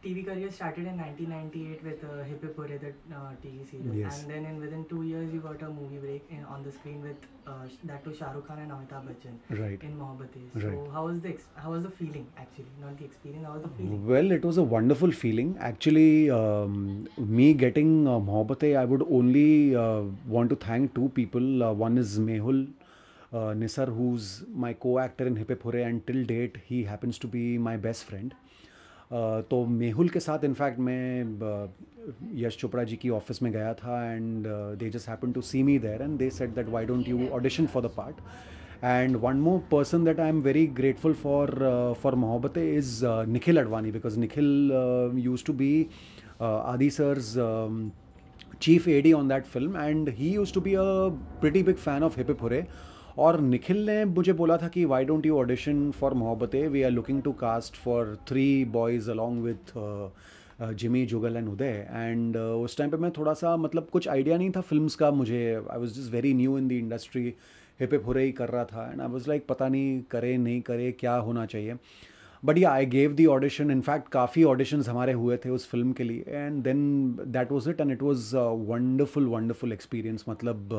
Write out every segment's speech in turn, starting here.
TV career started in 1998 with Hip Hip Hooray, the TV serial, Yes. and then within 2 years you got a movie break on the screen with that to Shah Rukh Khan and Amitabh Bachchan Right. in Mohabbatein. So Right. how was the feeling actually? Not the experience. How was the feeling? Well, it was a wonderful feeling. Actually, me getting Mohabbatein, I would only want to thank two people. One is Mehul Nisar, who's my co-actor in Hip Hip Hooray, and till date he happens to be my best friend. तो मेहुल के साथ in fact मैं यश चोपड़ा जी की office में गया था and they just happen to see me there and they said that why don't you audition for the part. And one more person that I am very grateful for Mohabbatein is Nikhil Advani, because Nikhil used to be Adi sir's chief AD on that film, and he used to be a pretty big fan of Hip Hip Hooray. और निखिल ने मुझे बोला था कि why don't you audition for Mohabbatein, we are looking to cast for 3 boys along with Jimmy Jugal and Uday. And उस time पे मैं थोड़ा सा मतलब कुछ आइडिया नहीं था फिल्म्स का मुझे. I was just very new in the industry. Hip hip hurray ही कर रहा था एंड आई वाज लाइक पता नहीं करे नहीं करे क्या होना चाहिए. But yeah I gave the audition. In fact काफ़ी ऑडिशंस हमारे हुए थे उस फिल्म के लिए and then that was it and it was wonderful experience. मतलब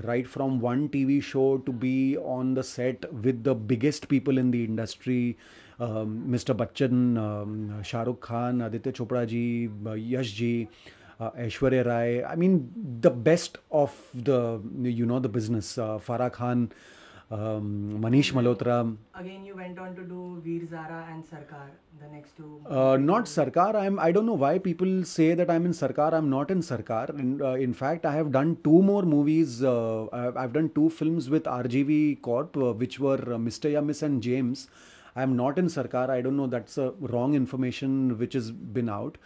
right from one TV show to be on the set with the biggest people in the industry, Mr. Bachchan, Shah Rukh Khan, Aditya Chopra ji, Yash ji, Aishwarya Rai. I mean, the best of the the business. Farah Khan, Manish Malhotra. Again, you went on to do Veer Zara and Sarkar, the next two. Not Sarkar. I don't know why people say that I'm in Sarkar. I'm not in Sarkar. In fact, I have done 2 more movies. I've done 2 films with RGV Corp, which were Mr. Ya Miss and James. I'm not in Sarkar. I don't know. That's wrong information which has been out.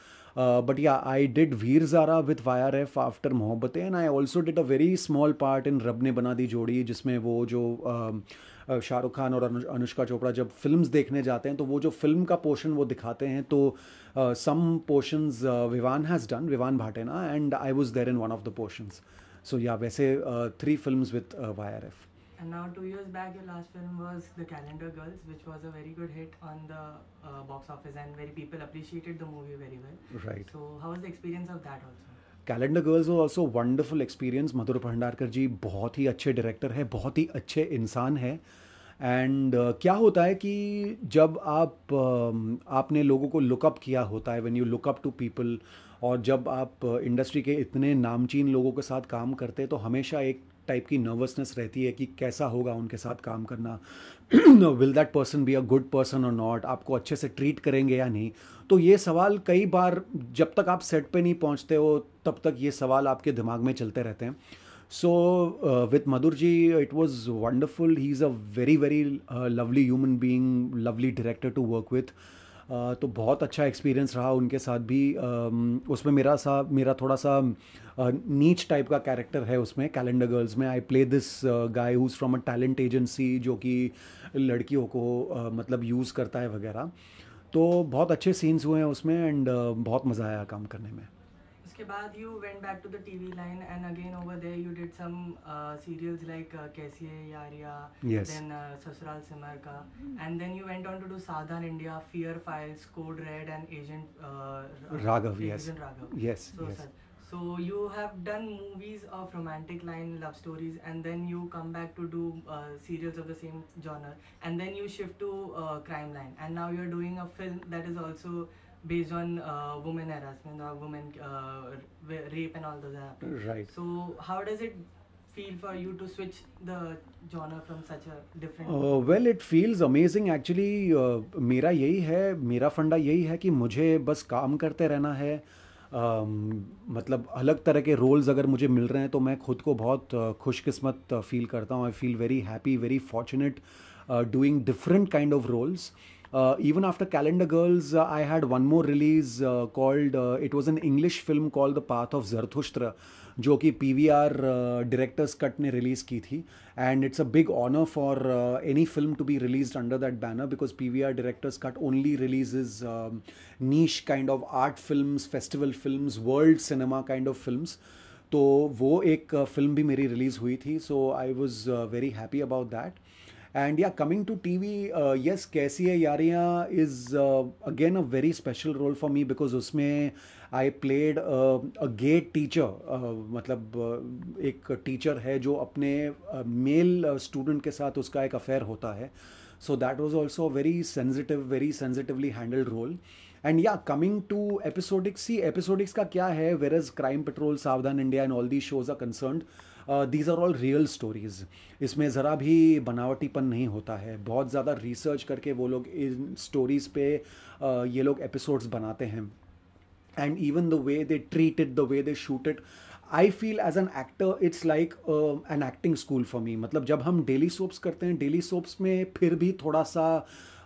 But yeah, I did Veer Zara with YRF after Mohabbatein, and I also did a very small part in Rab Ne Bana Di Jodi, जिसमें वो जो शाहरुख खान और अनुष्का चोपड़ा जब films देखने जाते हैं तो वो जो फिल्म का पोर्शन वो दिखाते हैं, तो some portions Vivaan has done, Vivaan Bhatena, and I was there in one of the portions. So yeah वैसे 3 films with YRF. And now 2 years back, your last film was The Calendar Girls, which was a very good hit on the box office, and very people appreciated the movie very well. Right. So how was the experience of that also? Calendar girls was also wonderful experience. Madhur Bhandarkar ji बहुत ही अच्छे director है, बहुत ही अच्छे इंसान है. And क्या होता है कि जब आपने लोगों को लुकअप किया होता है, when you look up to people, और जब आप इंडस्ट्री के इतने नामचीन लोगों के साथ काम करते हैं तो हमेशा एक टाइप की नर्वसनेस रहती है कि कैसा होगा उनके साथ काम करना. Will that person be a good person और नॉट, आपको अच्छे से ट्रीट करेंगे या नहीं. तो ये सवाल कई बार जब तक आप सेट पे नहीं पहुंचते हो तब तक ये सवाल आपके दिमाग में चलते रहते हैं. So with Madhur ji it was wonderful. He is a very lovely human being, lovely director to work with. तो बहुत अच्छा एक्सपीरियंस रहा उनके साथ भी. उसमें मेरा थोड़ा सा नीच टाइप का कैरेक्टर है उसमें कैलेंडर गर्ल्स में. I play this guy who is from a talent agency जो कि लड़कियों को मतलब यूज़ करता है वगैरह. तो बहुत अच्छे सीन्स हुए हैं उसमें एंड बहुत मज़ा आया काम करने में. उसके बाद you went back to the TV line, and again over there you did some serials like कैसी है यारिया, Yes. then ससुराल सिमर का, and then you went on to do Saavdhan India, Fear Files, Code Red, and Agent Raghav, yes. Agent Raghav. Yes, So, yes. so you have done movies of romantic line love stories, and then you come back to do serials of the same genre, and then you shift to crime line, and now you're doing a film that is also based on women harassment or women rape and all those. Right. So how does it feel for you to switch the genre from such a different well it feels amazing actually. मेरा यही है, मेरा फंडा यही है कि मुझे बस काम करते रहना है. मतलब अलग तरह के रोल्स अगर मुझे मिल रहे हैं तो मैं खुद को बहुत खुशकिस्मत फील करता हूँ. I feel very happy, very fortunate doing different kind of roles. Even after Calendar Girls, I had one more release called, it was an English film called The Path of Zarathustra, जो कि PVR Director's Cut ने release की थी. And it's a big honor for any film to be released under that banner, because PVR Director's Cut only releases niche kind of art films, festival films, world cinema kind of films. तो वो एक film भी मेरी release हुई थी. So I was very happy about that. And yeah, coming to TV, yes, Kaisi Hai Yaariyan is again a very special role for me because उसमें I played a gate teacher. मतलब एक teacher है जो अपने male student के साथ उसका एक अफेयर होता है. So that was also a very sensitively handled role. And yeah, coming to episodics, see episodics का क्या है, whereas Crime Patrol, Savdhan India and all these shows are concerned, these are all real stories. इसमें ज़रा भी बनावटीपन नहीं होता है. बहुत ज़्यादा रिसर्च करके वो लोग इन स्टोरीज़ पे ये लोग एपिसोड्स बनाते हैं. And even the way they treat it, the way they shoot it, I feel as an actor it's like an acting school for me. मतलब जब हम डेली सोप्स करते हैं, डेली सोप्स में फिर भी थोड़ा सा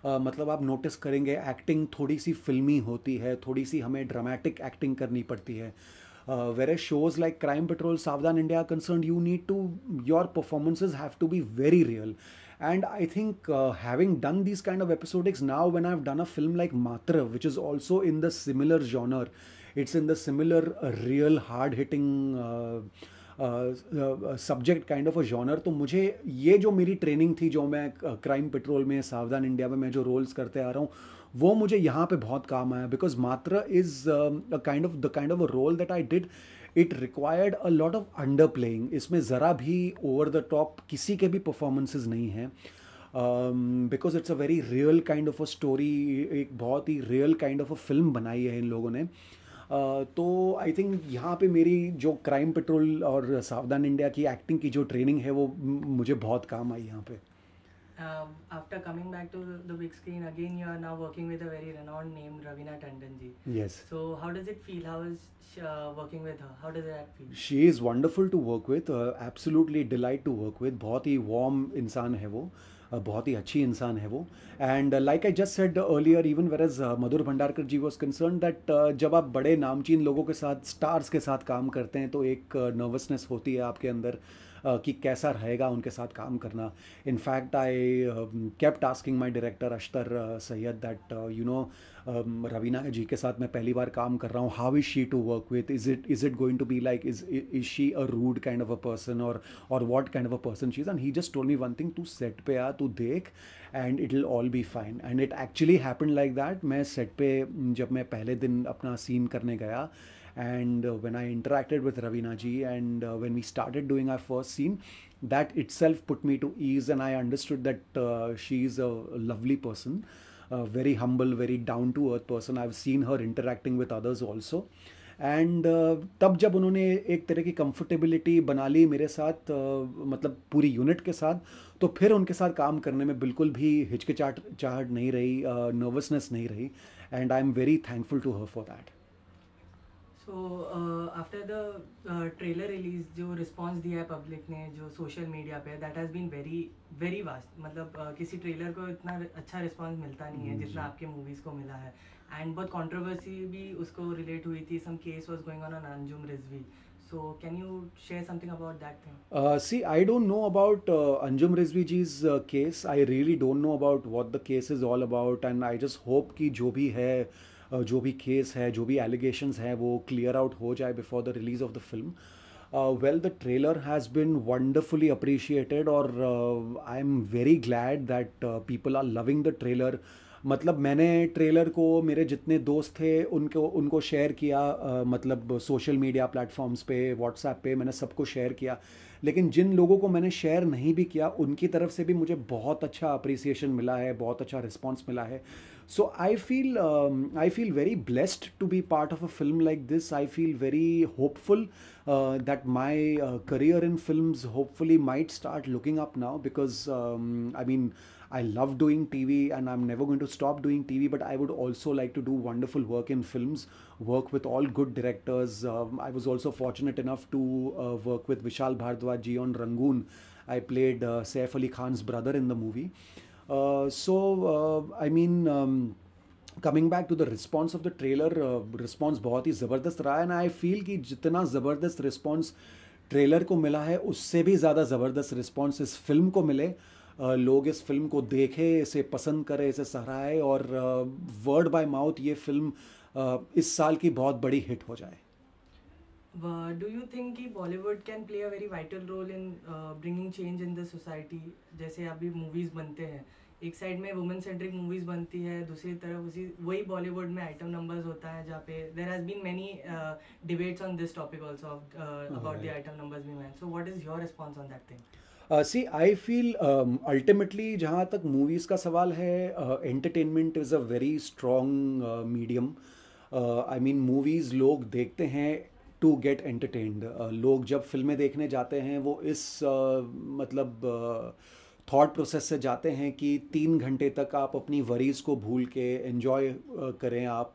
मतलब आप नोटिस करेंगे एक्टिंग थोड़ी सी फिल्मी होती है, थोड़ी सी हमें ड्रामेटिक एक्टिंग करनी पड़ती है. Whereas shows like Crime Patrol, Savdhan India are concerned, your performances have to be very real. And I think having done these kind of episodics, now when I've done a film like Matra, which is also in the similar genre, it's in the similar real hard hitting subject kind of a genre, तो मुझे ये जो मेरी training थी, जो मैं crime petrol में, सावधान इंडिया में मैं जो रोल्स करते आ रहा हूँ, वो मुझे यहाँ पे बहुत काम आया. Because Maatr is the kind of a role that I did, it required a lot of under playing. इसमें ज़रा भी ओवर द टॉप किसी के भी परफॉर्मेंसेज नहीं हैं. Because it's a very real kind of a story, एक बहुत ही real kind of a film बनाई है इन लोगों ने. तो आई थिंक यहाँ पे मेरी जो क्राइम पेट्रोल और सावधान इंडिया की एक्टिंग की जो ट्रेनिंग है वो मुझे बहुत काम आई यहाँ पे. After coming back to the big screen again, you are now working with a very renowned name, Raveena Tandon ji. Yes. So how does it feel? How is working with her? How does that feel? She is wonderful to work with, absolutely delight to work with. बहुत ही warm इंसान है वो, बहुत ही अच्छी इंसान है वो. And like I just said earlier, even whereas Madhur Bhandarkar ji was concern that जब आप बड़े नामचीन लोगों के साथ, स्टार्स के साथ काम करते हैं तो एक नर्वसनेस होती है आपके अंदर कि कैसा रहेगा उनके साथ काम करना. In fact I kept asking my director Akhtar Syed that Raveena ji के साथ मैं पहली बार काम कर रहा हूँ, how is she to work with, is it going to be like, is she a rude kind of a person और what kind of a person she is. And he just told me one thing, तू set पे आ, तू देख, and it will all be fine. And it actually happened like that. मैं set पे जब मैं पहले दिन अपना सीन करने गया, and when I interacted with Raveena ji, and when we started doing our first scene, that itself put me to ease, and I understood that she is a lovely person, very humble, very down to earth person. I've seen her interacting with others also. And तब जब उन्होंने एक तरह की comfortability बना ली मेरे साथ, मतलब पूरी यूनिट के साथ, तो फिर उनके साथ काम करने में बिल्कुल भी हिचकिचाहट नहीं रही, नर्वसनेस नहीं रही. And I am very thankful to her for that. So after the trailer release, जो रिस्पॉन्स दिया है पब्लिक ने जो सोशल मीडिया पे, that has been very very vast. मतलब किसी ट्रेलर को इतना अच्छा रिस्पॉन्स मिलता नहीं है जितना आपके मूवीज़ को मिला है. एंड बहुत कंट्रोवर्सी भी उसको रिलेट हुई थी, some case was going on Anjum Rizvi. So can you share something about that thing? See, I don't know about Anjum Rizvi ji's case. I really don't know about what the case is all about, and I just hope कि जो भी है, जो भी case है, जो भी allegations हैं, वो क्लियर आउट हो जाए before the release of the film. Well, the trailer has been wonderfully appreciated, और I am very glad that people are loving the trailer. मतलब मैंने ट्रेलर को मेरे जितने दोस्त थे उनको शेयर किया, मतलब सोशल मीडिया प्लेटफॉर्म्स पे, व्हाट्सएप पे मैंने सबको शेयर किया. लेकिन जिन लोगों को मैंने शेयर नहीं भी किया, उनकी तरफ से भी मुझे बहुत अच्छा अप्रिसिएशन मिला है, बहुत अच्छा रिस्पॉन्स मिला है. So I feel very blessed to be part of a film like this. I feel very hopeful that my career in films hopefully might start looking up now, because I mean, I love doing TV and I'm never going to stop doing TV, but I would also like to do wonderful work in films, work with all good directors. I was also fortunate enough to work with Vishal Bhardwaj ji on Rangoon. I played Saif Ali Khan's brother in the movie. I mean, coming back to the response of the trailer, response बहुत ही ज़बरदस्त रहा है. and I feel कि जितना ज़बरदस्त response trailer को मिला है, उससे भी ज़्यादा ज़बरदस्त response इस फिल्म को मिले. लोग इस फिल्म को देखें, इसे पसंद करें, इसे सराहें, और वर्ड बाय माउथ ये फिल्म इस साल की बहुत बड़ी हिट हो जाए. Do you think कि Bollywood can play a very vital role in bringing change in the society? जैसे अभी movies बनते हैं, एक साइड में वुमेन सेंट्रिक मूवीज बनती है, दूसरी तरफ उसी वही बॉलीवुड में आइटम नंबर्स होता है जहाँ पे there has been many debates on this topic also about the item numbers being mention. So what is your response on that thing? See I feel ultimately जहाँ तक मूवीज़ का सवाल है, entertainment is a very strong medium. I mean movies लोग देखते हैं to get entertained. लोग जब फिल्में देखने जाते हैं वो इस मतलब थॉट प्रोसेस से जाते हैं कि 3 घंटे तक आप अपनी वरीज़ को भूल के एंजॉय करें आप.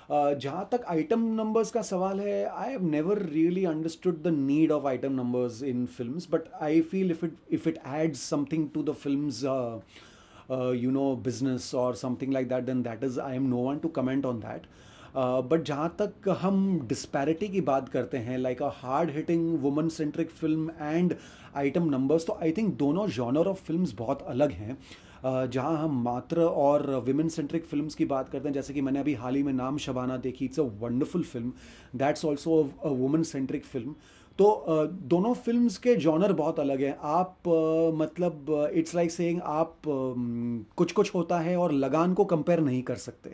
जहाँ तक आइटम नंबर्स का सवाल है, I have never really understood the need of item numbers in films, but I feel if it adds something to the films you know business or something like that, then that is, I am no one to comment on that. But जहाँ तक हम disparity की बात करते हैं, like a hard hitting woman centric film and item numbers, तो I think दोनों genre of films बहुत अलग हैं. जहाँ हम मात्र और विमेन सेंट्रिक फिल्म्स की बात करते हैं, जैसे कि मैंने अभी हाल ही में नाम शबाना देखी, it's a wonderful film, that's also a woman centric film. तो दोनों फिल्म्स के जॉनर बहुत अलग हैं. आप मतलब इट्स लाइक सेइंग आप कुछ कुछ होता है और लगान को कंपेयर नहीं कर सकते,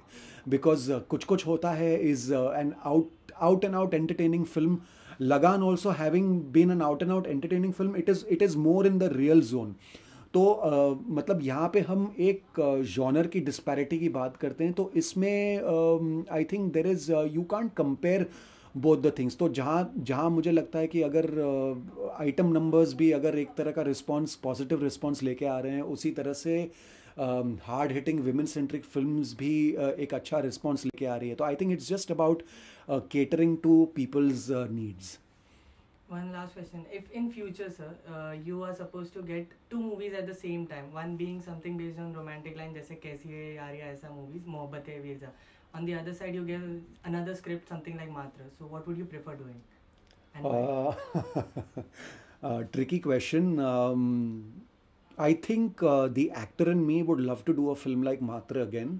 बिकॉज कुछ कुछ होता है is an out and out entertaining film. Lagaan also having been an out and out entertaining film, it is more in the real zone. तो मतलब यहाँ पे हम एक जॉनर की डिस्पैरिटी की बात करते हैं, तो इसमें I think there is you can't compare both the things. तो जहाँ जहाँ मुझे लगता है कि अगर आइटम नंबर्स भी अगर एक तरह का रिस्पॉन्स, पॉजिटिव रिस्पॉन्स लेके आ रहे हैं, उसी तरह से hard hitting women centric films भी एक अच्छा रिस्पॉन्स लेके आ रही है. तो I think it's just about catering to people's needs. One last question. If in future, sir, you are supposed to get two movies at the same time, one being something based on romantic line, जैसे कैसी है यारियां ऐसा movies, मोहब्बत है वीरजा. On the other side, you give another script, something like Matra. So what would you prefer doing? And why? Tricky question. I think the actor in me would love to do a film like Matra again.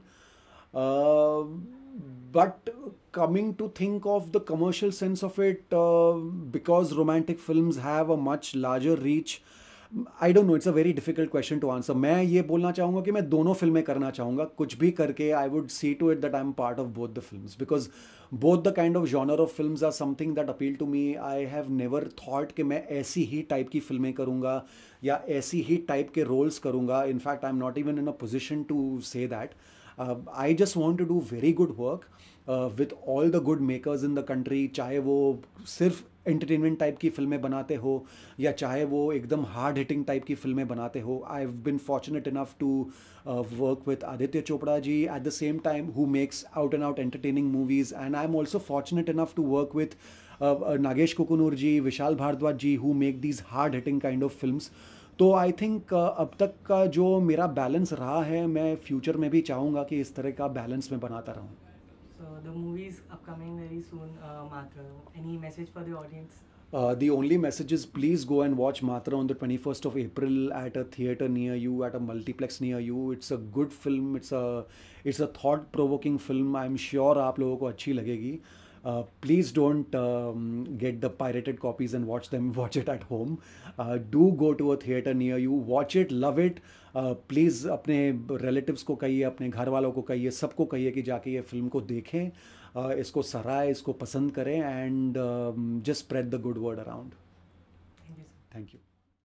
But coming to think of the commercial sense of it, because romantic films have a much larger reach, I don't know, it's a very difficult question to answer. मैं ये बोलना चाहूँगा कि मैं दोनों फिल्में करना चाहूँगा, कुछ भी करके I would see to it that I'm part of both the films, because both the kind of genre of films are something that appeal to me. I have never thought कि मैं ऐसी ही टाइप की फिल्में करूँगा या ऐसी ही type के roles करूँगा. In fact, I'm not even in a position to say that. I just want to do very good work with all the good makers in the country, चाहे वो सिर्फ एंटरटेनमेंट टाइप की फिल्में बनाते हो या चाहे वो एकदम हार्ड हिटिंग टाइप की फिल्में बनाते हो. I have been fortunate enough to work with Aditya Chopra ji at the same time who makes out and out entertaining movies, and I am also fortunate enough to work with Nagesh Kukunoor ji, Vishal Bhardwaj ji, who make these hard hitting kind of films. तो I think अब तक का जो मेरा balance रहा है, मैं future में भी चाहूँगा कि इस तरह का बैलेंस मैं बनाता रहूँ. So the movie is upcoming very soon, Matra. Any message for the audience? The only message is please go and watch Matra on the 21st of April at a theatre near you, at a multiplex near you. It's a good film. It's a thought-provoking film. I'm sure आप लोगों को अच्छी लगेगी. Please don't get the pirated copies and watch it at home. Do go to a theatre near you, watch it, love it. Please अपने relatives को कहिए, अपने घर वालों को कहिए, सबको कहिए कि जाके ये फिल्म को देखें, इसको सराहें, इसको पसंद करें, and just spread the good word around. Thank you, sir. Thank you.